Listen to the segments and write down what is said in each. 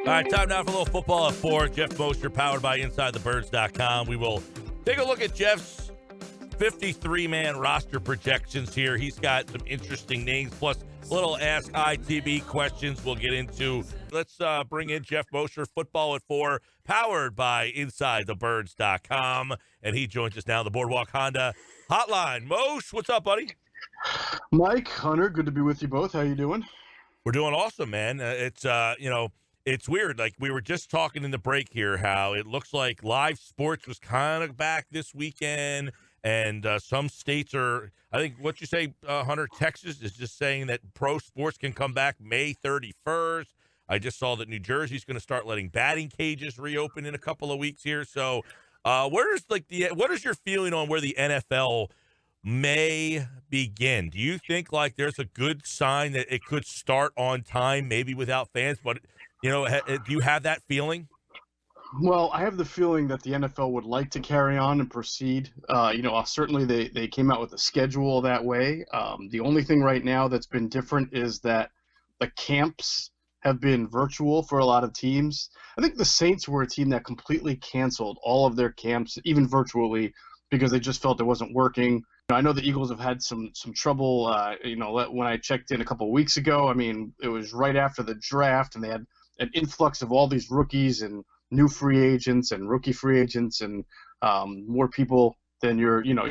All right, time now for a little football at 4. Geoff Mosher, powered by InsideTheBirds.com. We will take a look at Geoff's 53-man roster projections here. He's got some interesting names, plus a little Ask ITB questions we'll get into. Let's bring in Geoff Mosher, football at 4, powered by InsideTheBirds.com. And he joins us now, the Boardwalk Honda Hotline. Mosh, what's up, buddy? Mike, Hunter, good to be with you both. How you doing? We're doing awesome, man. It's weird. Like, we were just talking in the break here how it looks like live sports was kind of back this weekend, and some states are, I think, what you say, Hunter, Texas is just saying that pro sports can come back May 31st. I just saw that New Jersey's going to start letting batting cages reopen in a couple of weeks here. So what is your feeling on where the NFL may begin? Do you think like there's a good sign that it could start on time, maybe without fans, but do you have that feeling? Well, I have the feeling that the NFL would like to carry on and proceed. Certainly they came out with a schedule that way. The only thing right now that's been different is that the camps have been virtual for a lot of teams. I think the Saints were a team that completely canceled all of their camps, even virtually, because they just felt it wasn't working. I know the Eagles have had some trouble. When I checked in a couple of weeks ago, I mean, it was right after the draft, and they had an influx of all these rookies and new free agents and rookie free agents and more people than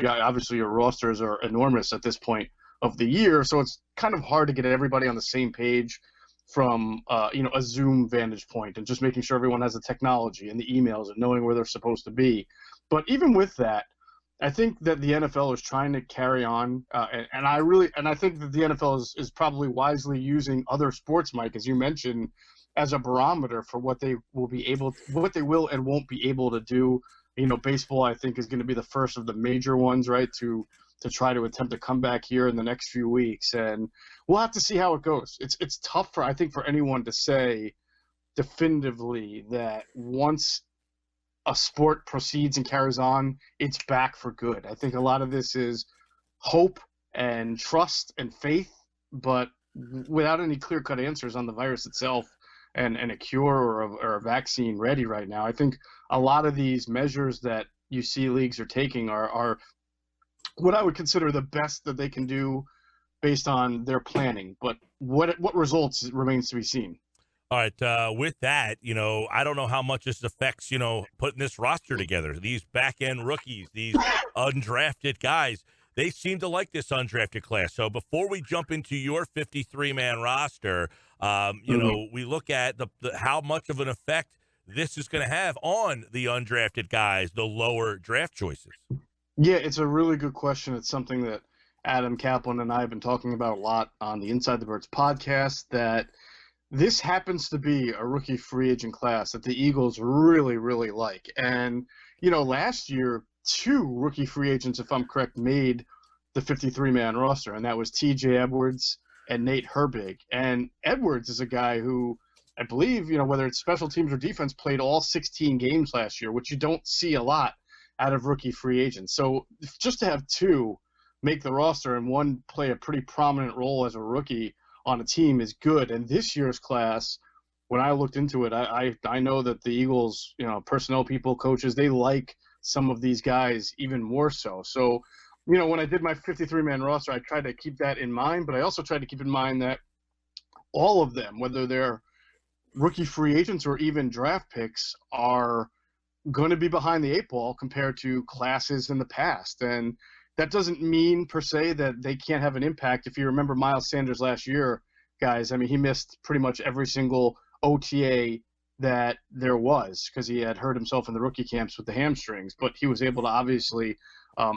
obviously your rosters are enormous at this point of the year. So it's kind of hard to get everybody on the same page from, a Zoom vantage point and just making sure everyone has the technology and the emails and knowing where they're supposed to be. But even with that, I think that the NFL is trying to carry on, and I think that the NFL is probably wisely using other sports, Mike, as you mentioned, as a barometer for what they will and won't be able to do. Baseball, I think, is going to be the first of the major ones, right, to try to attempt to come back here in the next few weeks, and we'll have to see how it goes. It's tough for anyone to say definitively that once a sport proceeds and carries on, it's back for good. I think a lot of this is hope and trust and faith, but without any clear-cut answers on the virus itself and a cure or a vaccine ready right now. I think a lot of these measures that you see leagues are taking are what I would consider the best that they can do based on their planning. But what results remains to be seen. All right, with that, I don't know how much this affects, putting this roster together. These back-end rookies, these undrafted guys, they seem to like this undrafted class. So before we jump into your 53-man roster, we look at the how much of an effect this is going to have on the undrafted guys, the lower draft choices. Yeah, it's a really good question. It's something that Adam Kaplan and I have been talking about a lot on the Inside the Birds podcast, that this happens to be a rookie free agent class that the Eagles really, really like. And, last year, 2 rookie free agents, if I'm correct, made the 53-man roster, and that was TJ Edwards and Nate Herbig. And Edwards is a guy who I believe, whether it's special teams or defense, played all 16 games last year, which you don't see a lot out of rookie free agents. So just to have 2 make the roster and one play a pretty prominent role as a rookie on a team is good. And this year's class, when I looked into it, I know that the Eagles, personnel people, coaches, they like some of these guys even more so. So, when I did my 53-man roster, I tried to keep that in mind, but I also tried to keep in mind that all of them, whether they're rookie free agents or even draft picks, are going to be behind the 8 ball compared to classes in the past. And that doesn't mean per se that they can't have an impact. If you remember Miles Sanders last year, guys, I mean, he missed pretty much every single OTA that there was because he had hurt himself in the rookie camps with the hamstrings, but he was able to obviously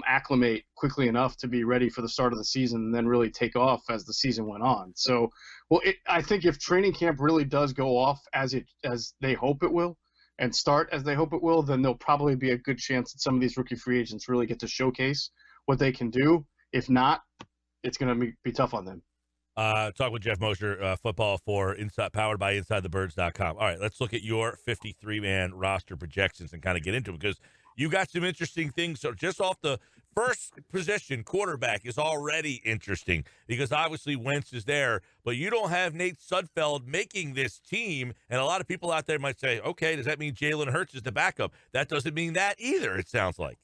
acclimate quickly enough to be ready for the start of the season and then really take off as the season went on. So, I think if training camp really does go off as they hope it will and start as they hope it will, then there'll probably be a good chance that some of these rookie free agents really get to showcase what they can do. If not, it's going to be tough on them. Talk with Geoff Mosher, football for Inside, powered by InsideTheBirds.com. All right, let's look at your 53-man roster projections and kind of get into it because you got some interesting things. So just off the first position, quarterback, is already interesting because obviously Wentz is there, but you don't have Nate Sudfeld making this team. And a lot of people out there might say, okay, does that mean Jalen Hurts is the backup? That doesn't mean that either, it sounds like.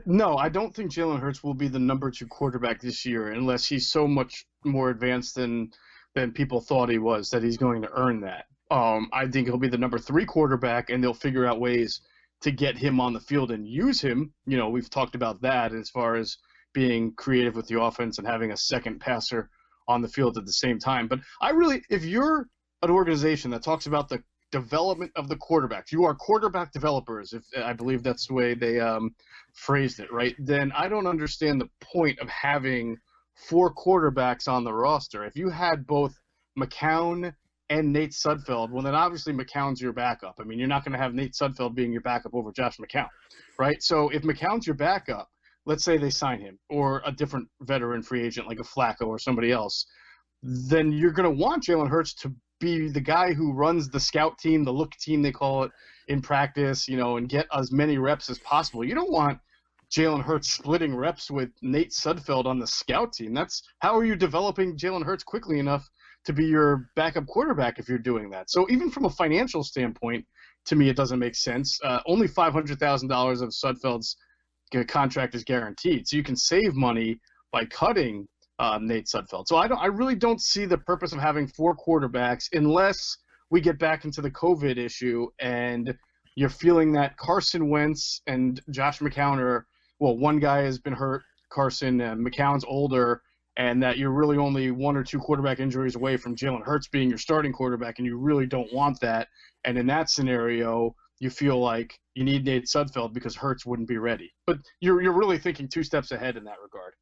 No, I don't think Jalen Hurts will be the number 2 quarterback this year unless he's so much more advanced than people thought he was, that he's going to earn that. I think he'll be the number 3 quarterback, and they'll figure out ways to get him on the field and use him. You know, we've talked about that as far as being creative with the offense and having a second passer on the field at the same time. But if you're an organization that talks about the development of the quarterbacks, you are quarterback developers, if I believe that's the way they phrased it, right? Then I don't understand the point of having 4 quarterbacks on the roster. If you had both McCown and Nate Sudfeld, well, then obviously McCown's your backup. I mean, you're not going to have Nate Sudfeld being your backup over Josh McCown, right? So if McCown's your backup, let's say they sign him or a different veteran free agent like a Flacco or somebody else, then you're going to want Jalen Hurts to be the guy who runs the scout team, the look team they call it, in practice, you know, and get as many reps as possible. You don't want Jalen Hurts splitting reps with Nate Sudfeld on the scout team. That's how are you developing Jalen Hurts quickly enough to be your backup quarterback if you're doing that? So even from a financial standpoint, to me, it doesn't make sense. Only $500,000 of Sudfeld's contract is guaranteed, so you can save money by cutting Nate Sudfeld. So I really don't see the purpose of having 4 quarterbacks unless we get back into the COVID issue and you're feeling that Carson Wentz and Josh McCown are, well, one guy has been hurt, Carson, McCown's older, and that you're really only 1 or 2 quarterback injuries away from Jalen Hurts being your starting quarterback, and you really don't want that. And in that scenario, you feel like you need Nate Sudfeld because Hurts wouldn't be ready. But you're really thinking 2 steps ahead in that regard.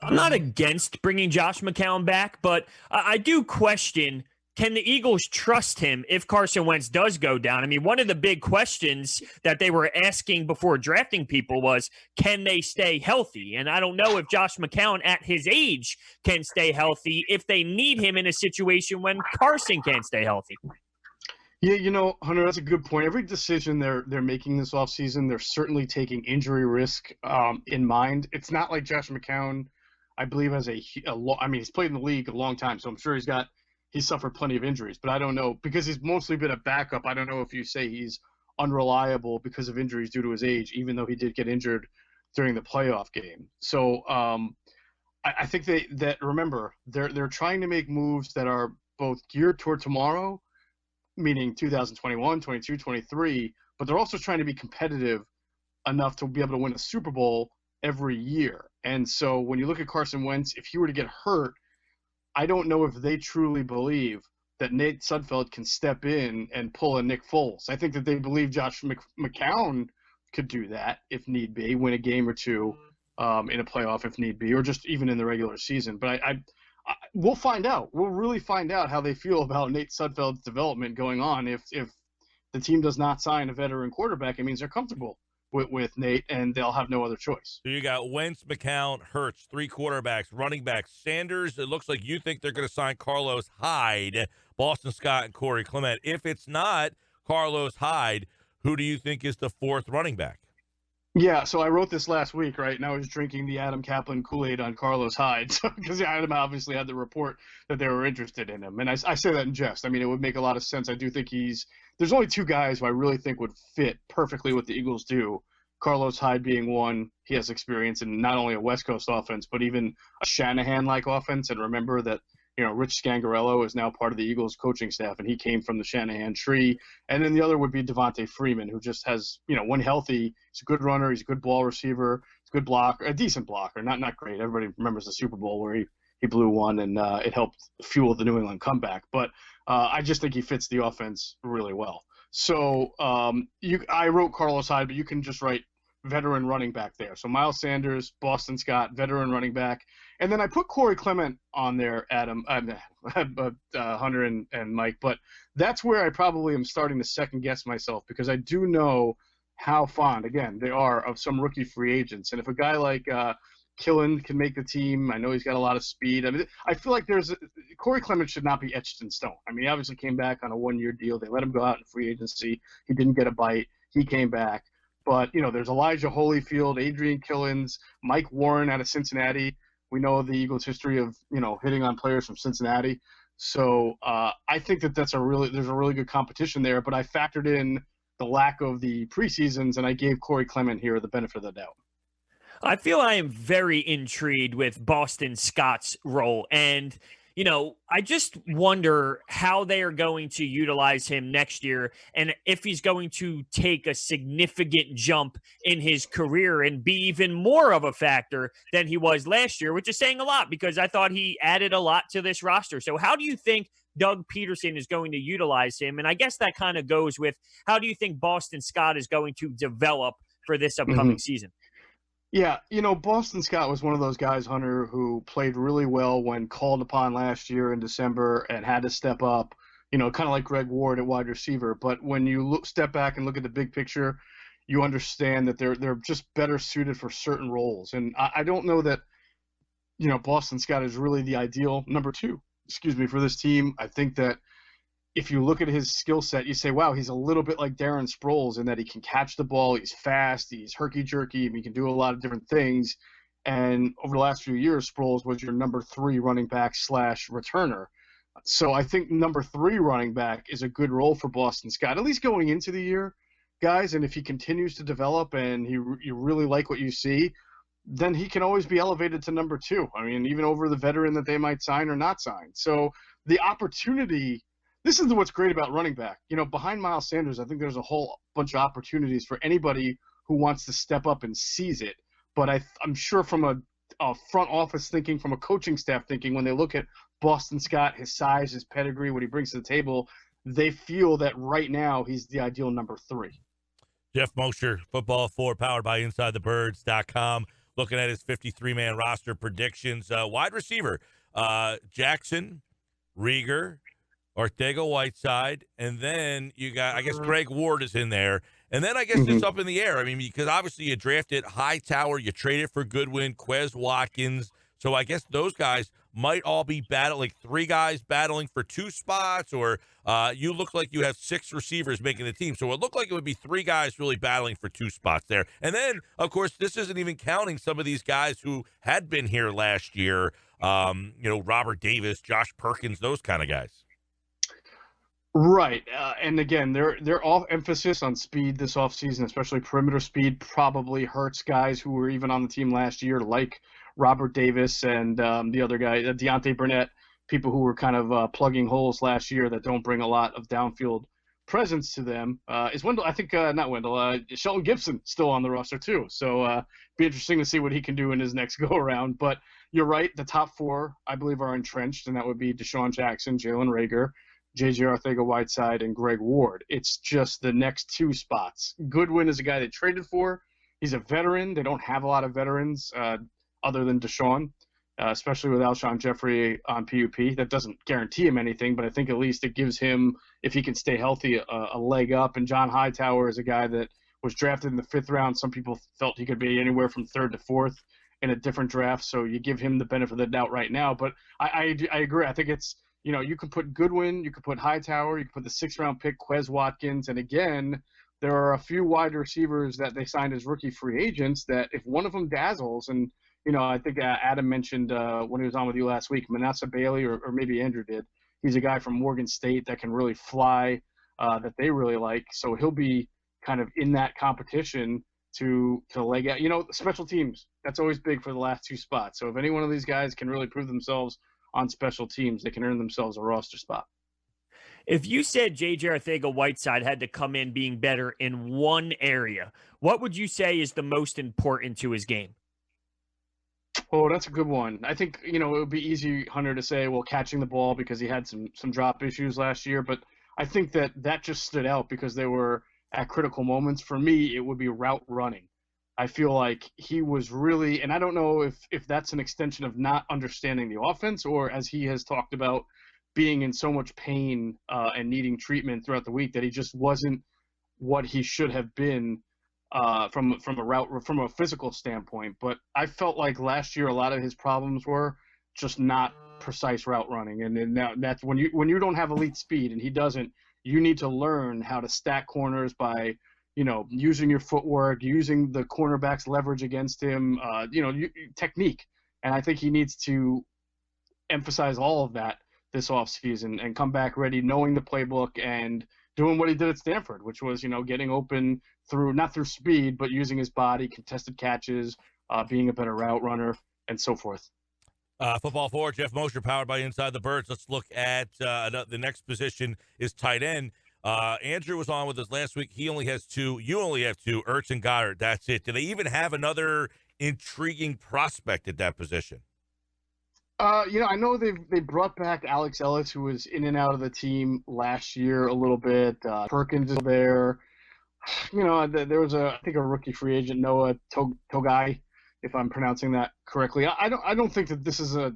I'm not against bringing Josh McCown back, but I do question, can the Eagles trust him if Carson Wentz does go down? I mean, one of the big questions that they were asking before drafting people was, can they stay healthy? And I don't know if Josh McCown at his age can stay healthy if they need him in a situation when Carson can't stay healthy. Yeah, you know, Hunter, that's a good point. Every decision they're making this offseason, they're certainly taking injury risk in mind. It's not like Josh McCown, I believe, has he's played in the league a long time, so I'm sure he's suffered plenty of injuries. But I don't know, because he's mostly been a backup, I don't know if you say he's unreliable because of injuries due to his age, even though he did get injured during the playoff game. So I think remember, they're trying to make moves that are both geared toward tomorrow, meaning 2021, 22, 23, but they're also trying to be competitive enough to be able to win a Super Bowl every year. And so when you look at Carson Wentz, if he were to get hurt, I don't know if they truly believe that Nate Sudfeld can step in and pull a Nick Foles. I think that they believe Josh McCown could do that if need be, win a game or two in a playoff if need be, or just even in the regular season. But we'll find out. We'll really find out how they feel about Nate Sudfeld's development going on. If the team does not sign a veteran quarterback, it means they're comfortable with Nate, and they'll have no other choice. So you got Wentz, McCown, Hurts, 3 quarterbacks, running backs. Sanders, it looks like you think they're going to sign Carlos Hyde, Boston Scott, and Corey Clement. If it's not Carlos Hyde, who do you think is the 4th running back? Yeah, so I wrote this last week, right? And I was drinking the Adam Kaplan Kool-Aid on Carlos Hyde because Adam obviously had the report that they were interested in him. And I say that in jest. I mean, it would make a lot of sense. I do think there's only 2 guys who I really think would fit perfectly what the Eagles do. Carlos Hyde being one. He has experience in not only a West Coast offense, but even a Shanahan-like offense. And remember that, you know, Rich Scangarello is now part of the Eagles coaching staff, and he came from the Shanahan tree. And then the other would be Devontae Freeman, who just has, you know, when healthy, he's a good runner, he's a good ball receiver, he's a good blocker, a decent blocker, not great. Everybody remembers the Super Bowl where he blew one, and it helped fuel the New England comeback. But I just think he fits the offense really well. So I wrote Carlos Hyde, but you can just write veteran running back there. So Miles Sanders, Boston Scott, veteran running back. And then I put Corey Clement on there, Adam, Hunter and Mike. But that's where I probably am starting to second-guess myself, because I do know how fond, again, they are of some rookie free agents. And if a guy like Killen can make the team, I know he's got a lot of speed. I mean, I feel like Corey Clement should not be etched in stone. I mean, he obviously came back on a 1-year deal. They let him go out in free agency. He didn't get a bite. He came back. But, there's Elijah Holyfield, Adrian Killins, Mike Warren out of Cincinnati. We know the Eagles' history of, hitting on players from Cincinnati. So I think there's a really good competition there. But I factored in the lack of the preseasons, and I gave Corey Clement here the benefit of the doubt. I feel I am very intrigued with Boston Scott's role. And, I just wonder how they are going to utilize him next year and if he's going to take a significant jump in his career and be even more of a factor than he was last year, which is saying a lot because I thought he added a lot to this roster. So how do you think Doug Peterson is going to utilize him? And I guess that kind of goes with how do you think Boston Scott is going to develop for this upcoming season? Yeah, Boston Scott was one of those guys, Hunter, who played really well when called upon last year in December and had to step up, kind of like Greg Ward at wide receiver. But when you step back and look at the big picture, you understand that they're just better suited for certain roles. And I don't know that, Boston Scott is really the ideal number two, for this team. I think that if you look at his skill set, you say, wow, he's a little bit like Darren Sproles in that he can catch the ball, he's fast, he's herky-jerky, and he can do a lot of different things. And over the last few years, Sproles was your number 3 running back / returner. So I think number 3 running back is a good role for Boston Scott, at least going into the year, guys. And if he continues to develop and you really like what you see, then he can always be elevated to number 2. I mean, even over the veteran that they might sign or not sign. So the opportunity – this is what's great about running back. Behind Miles Sanders, I think there's a whole bunch of opportunities for anybody who wants to step up and seize it. But I'm sure from a front office thinking, from a coaching staff thinking, when they look at Boston Scott, his size, his pedigree, what he brings to the table, they feel that right now he's the ideal number 3. Geoff Mosher, Football 4, powered by InsideTheBirds.com, looking at his 53-man roster predictions. Wide receiver, Jackson, Rieger, Ortega-Whiteside, and then you got, I guess, Greg Ward is in there. And then I guess it's up in the air. I mean, because obviously you drafted Hightower, you traded for Goodwin, Quez Watkins. So I guess those guys might all be like 3 guys battling for 2 spots, or you look like you have 6 receivers making the team. So it looked like it would be 3 guys really battling for 2 spots there. And then, of course, this isn't even counting some of these guys who had been here last year, Robert Davis, Josh Perkins, those kind of guys. Right. And again, their all emphasis on speed this offseason, especially perimeter speed, probably hurts guys who were even on the team last year, like Robert Davis and the other guy, Deontay Burnett, people who were kind of plugging holes last year that don't bring a lot of downfield presence to them. Is Wendell, I think, not Wendell, Shelton Gibson still on the roster too. So be interesting to see what he can do in his next go-around. But you're right, the top 4, I believe, are entrenched, and that would be Deshaun Jackson, Jalen Reagor, J.J. Ortega-Whiteside, and Greg Ward. It's just the next 2 spots. Goodwin is a guy they traded for. He's a veteran. They don't have a lot of veterans other than Deshaun, especially with Alshon Jeffrey on PUP. That doesn't guarantee him anything, but I think at least it gives him, if he can stay healthy, a leg up. And John Hightower is a guy that was drafted in the 5th round. Some people felt he could be anywhere from 3rd to 4th in a different draft, so you give him the benefit of the doubt right now. But I agree. I think it's, you could put Goodwin, you could put Hightower, you could put the 6th-round pick, Quez Watkins, and again, there are a few wide receivers that they signed as rookie free agents that if one of them dazzles, and, I think Adam mentioned when he was on with you last week, Manasseh Bailey, or maybe Andrew did. He's a guy from Morgan State that can really fly, that they really like, so he'll be kind of in that competition to leg out. Special teams, that's always big for the last 2 spots, so if any one of these guys can really prove themselves on special teams, they can earn themselves a roster spot. If you said J.J. Ortega-Whiteside had to come in being better in one area, what would you say is the most important to his game? Oh, that's a good one. I think, it would be easy, Hunter, to say, well, catching the ball because he had some drop issues last year, but I think that just stood out because they were at critical moments. For me, it would be route running. I feel like he was really, and I don't know if that's an extension of not understanding the offense or, as he has talked about, being in so much pain and needing treatment throughout the week that he just wasn't what he should have been from a physical standpoint. But I felt like last year a lot of his problems were just not precise route running, and now that's when you don't have elite speed and he doesn't. You need to learn how to stack corners by using your footwork, using the cornerback's leverage against him, technique. And I think he needs to emphasize all of that this offseason and come back ready, knowing the playbook and doing what he did at Stanford, which was, getting open not through speed, but using his body, contested catches, being a better route runner, and so forth. Football forward, Geoff Mosher, powered by Inside the Birds. Let's look at the next position is tight end. Andrew was on with us last week. He only has two. You only have two, Ertz and Goddard. That's it. Do they even have another intriguing prospect at that position? I know they brought back Alex Ellis, who was in and out of the team last year a little bit. Perkins is there. There was I think a rookie free agent, Noah Togai, if I'm pronouncing that correctly. I don't think that this is a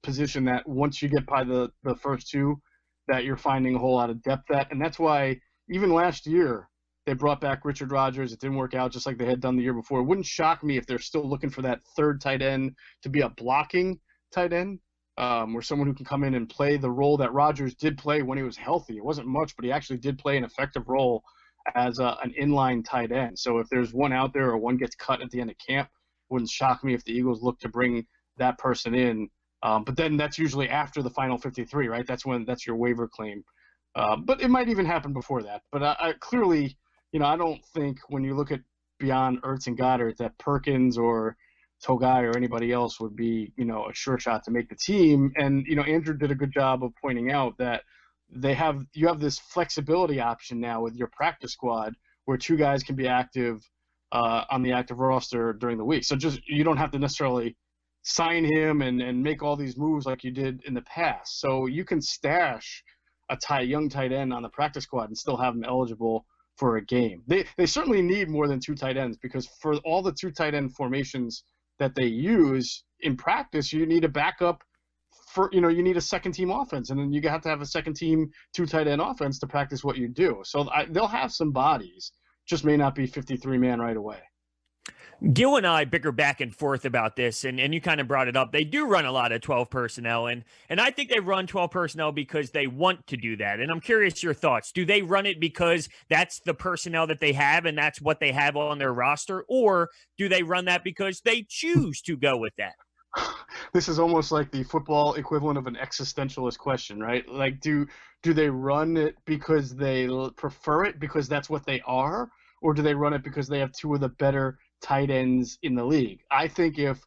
position that once you get by the first two, that you're finding a whole lot of depth at, and that's why even last year they brought back Richard Rodgers. It didn't work out just like they had done the year before. It wouldn't shock me if they're still looking for that third tight end to be a blocking tight end, or someone who can come in and play the role that Rodgers did play when he was healthy. It wasn't much, but he actually did play an effective role as an inline tight end. So if there's one out there or one gets cut at the end of camp, it wouldn't shock me if the Eagles look to bring that person in. But then that's usually after the final 53, right? That's your waiver claim. But it might even happen before that. But I clearly, I don't think when you look at beyond Ertz and Goddard that Perkins or Togai or anybody else would be, a sure shot to make the team. And, Andrew did a good job of pointing out that you have this flexibility option now with your practice squad where two guys can be active on the active roster during the week. So you don't have to necessarily sign him and make all these moves like you did in the past. So you can stash a young tight end on the practice squad and still have him eligible for a game. They certainly need more than two tight ends because for all the two tight end formations that they use in practice, you need a backup you need a second team offense, and then you have to have a second team two tight end offense to practice what you do. So they'll have some bodies, just may not be 53 man right away. Gill and I bicker back and forth about this, and you kind of brought it up. They do run a lot of 12 personnel, and I think they run 12 personnel because they want to do that. And I'm curious your thoughts. Do they run it because that's the personnel that they have and that's what they have on their roster, or do they run that because they choose to go with that? This is almost like the football equivalent of an existentialist question, right? Like, do they run it because they prefer it because that's what they are, or do they run it because they have two of the better tight ends in the league? I think if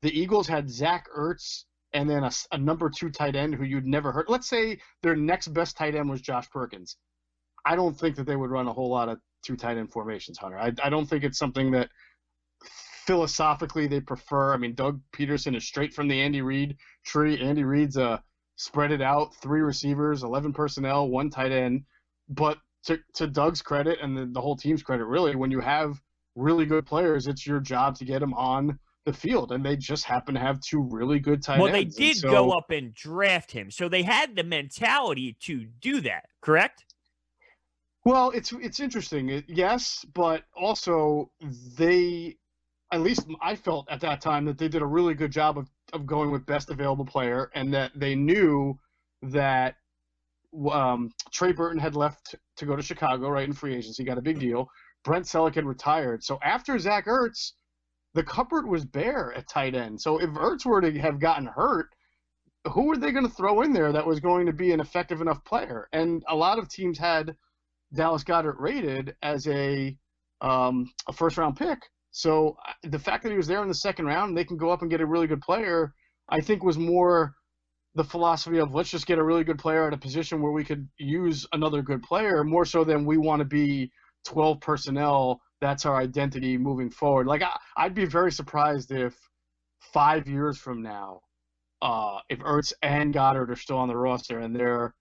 the Eagles had Zach Ertz and then a number two tight end who you'd never heard, let's say their next best tight end was Josh Perkins, I don't think that they would run a whole lot of two tight end formations, Hunter. I don't think it's something that philosophically they prefer. I mean, Doug Peterson is straight from the Andy Reid tree. Andy Reid's spread it out, 3 receivers, 11 personnel, 1 tight end. But to Doug's credit and the whole team's credit, really, when you have really good players, it's your job to get them on the field, and they just happen to have 2 really good tight ends. Well, they did go up and draft him, so they had the mentality to do that, correct? Well, it's interesting, yes, but also at least I felt at that time that they did a really good job of going with best available player, and that they knew that Trey Burton had left to go to Chicago, right, in free agency, got a big deal. Brent Selleck had retired. So after Zach Ertz, the cupboard was bare at tight end. So if Ertz were to have gotten hurt, who were they going to throw in there that was going to be an effective enough player? And a lot of teams had Dallas Goedert rated as a first-round pick. So the fact that he was there in the second round and they can go up and get a really good player, I think was more the philosophy of let's just get a really good player at a position where we could use another good player, more so than we want to be 12 personnel. That's our identity moving forward. Like I'd be very surprised if 5 years from now, if Ertz and Goddard are still on the roster and they're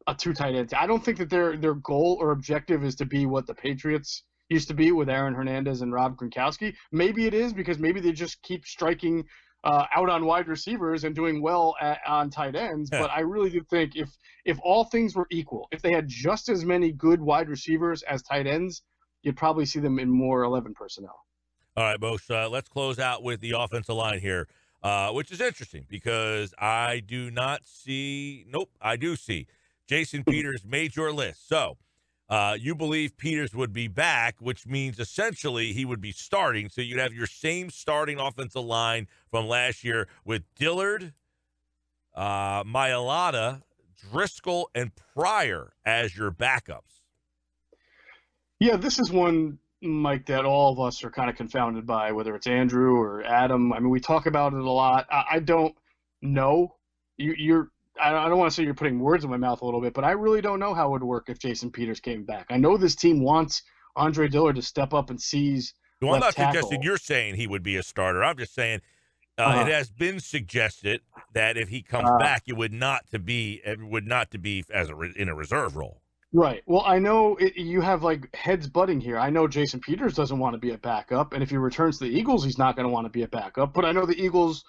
a 2 tight end. I don't think that their goal or objective is to be what the Patriots used to be with Aaron Hernandez and Rob Gronkowski. Maybe it is because maybe they just keep striking out on wide receivers and doing well on tight ends. Yeah. But I really do think if all things were equal, if they had just as many good wide receivers as tight ends, you'd probably see them in more 11 personnel. All right, Moshe, let's close out with the offensive line here, which is interesting because I do not see – nope, I do see Jason Peters made your list. So You believe Peters would be back, which means essentially he would be starting. So you'd have your same starting offensive line from last year with Dillard, Mailata, Driscoll, and Pryor as your backups. Yeah, this is one, Mike, that all of us are kind of confounded by, whether it's Andrew or Adam. I mean, we talk about it a lot. I don't know. I don't want to say you're putting words in my mouth a little bit, but I really don't know how it would work if Jason Peters came back. I know this team wants Andre Dillard to step up and seize Well, I'm not left tackle. suggesting you're saying he would be a starter. I'm just saying it has been suggested that if he comes back, it would not to be as in a reserve role. Right. Well, I know you have like heads butting here. I know Jason Peters doesn't want to be a backup, and if he returns to the Eagles, he's not going to want to be a backup. But I know the Eagles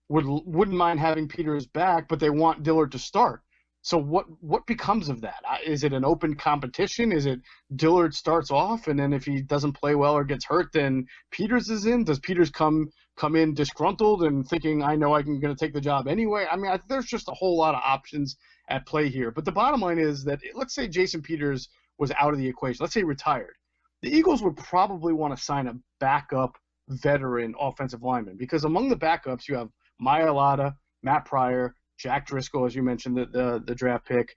wouldn't mind having Peters back, but they want Dillard to start. So what becomes of that? Is it an open competition? Is it Dillard starts off, and then if he doesn't play well or gets hurt, then Peters is in? Does Peters come in disgruntled and thinking, I know I'm going to take the job anyway? I mean, there's just a whole lot of options at play here. But the bottom line is that let's say Jason Peters was out of the equation. Let's say he retired. The Eagles would probably want to sign a backup veteran offensive lineman because among the backups you have Mailata, Matt Pryor, Jack Driscoll, as you mentioned, the draft pick.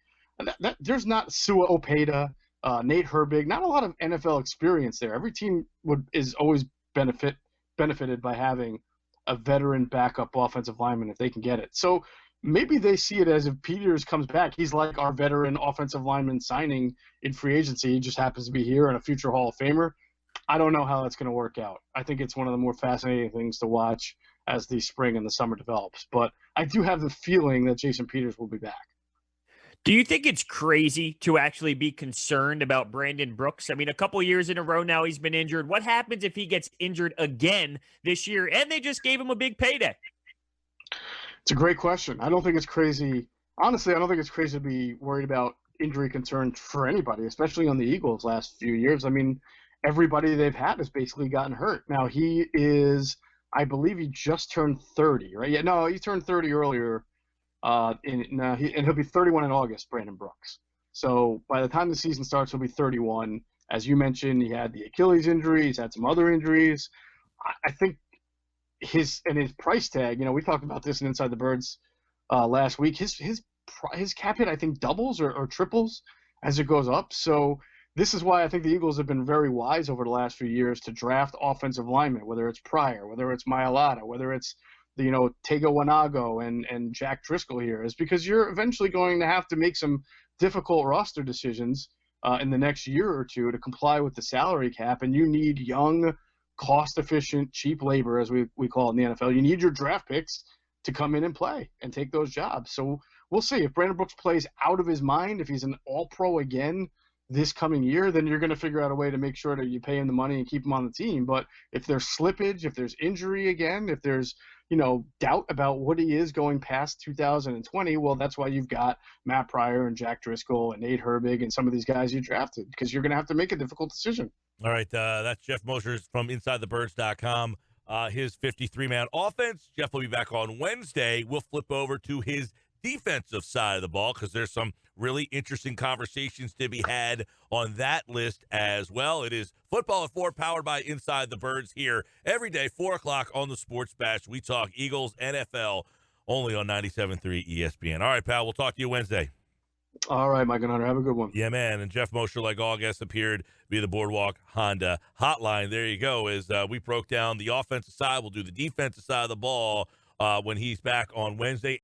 There's not Sua Opeta, Nate Herbig, not a lot of NFL experience there. Every team is always benefited by having a veteran backup offensive lineman if they can get it. So maybe they see it as if Peters comes back, he's like our veteran offensive lineman signing in free agency. He just happens to be here and a future Hall of Famer. I don't know how that's going to work out. I think it's one of the more fascinating things to watch as the spring and the summer develops. But I do have the feeling that Jason Peters will be back. Do you think it's crazy to actually be concerned about Brandon Brooks? I mean, a couple years in a row now he's been injured. What happens if he gets injured again this year and they just gave him a big payday? It's a great question. I don't think it's crazy. Honestly, I don't think it's crazy to be worried about injury concerns for anybody, especially on the Eagles last few years. I mean, everybody they've had has basically gotten hurt. Now he is, I believe he just turned 30, right? Yeah, no, he turned 30 earlier. And he'll be 31 in August, Brandon Brooks. So by the time the season starts, he'll be 31. As you mentioned, he had the Achilles injury. He's had some other injuries. I think his price tag, we talked about this in Inside the Birds last week. His cap hit, I think, doubles or triples as it goes up. So this is why I think the Eagles have been very wise over the last few years to draft offensive linemen, whether it's Pryor, whether it's Mailata, whether it's Tego Wanago and Jack Driscoll here, is because you're eventually going to have to make some difficult roster decisions in the next year or two to comply with the salary cap, and you need young, cost-efficient, cheap labor, as we call it in the NFL. You need your draft picks to come in and play and take those jobs. So we'll see. If Brandon Brooks plays out of his mind, if he's an all-pro again this coming year, then you're going to figure out a way to make sure that you pay him the money and keep him on the team. But if there's slippage, if there's injury again, if there's doubt about what he is going past 2020, well, that's why you've got Matt Pryor and Jack Driscoll and Nate Herbig and some of these guys you drafted, because you're going to have to make a difficult decision. All right, that's Geoff Mosher from InsideTheBirds.com. His 53-man offense. Geoff will be back on Wednesday. We'll flip over to his defensive side of the ball because there's some really interesting conversations to be had on that list as well. It is Football at 4, powered by Inside the Birds, here every day, 4 o'clock on the Sports Bash. We talk Eagles, NFL, only on 97.3 ESPN. All right, pal, we'll talk to you Wednesday. All right, Mike and Hunter, have a good one. Yeah, man. And Geoff Mosher, like all guests, appeared via the Boardwalk Honda hotline. There you go. As we broke down the offensive side, we'll do the defensive side of the ball when he's back on Wednesday.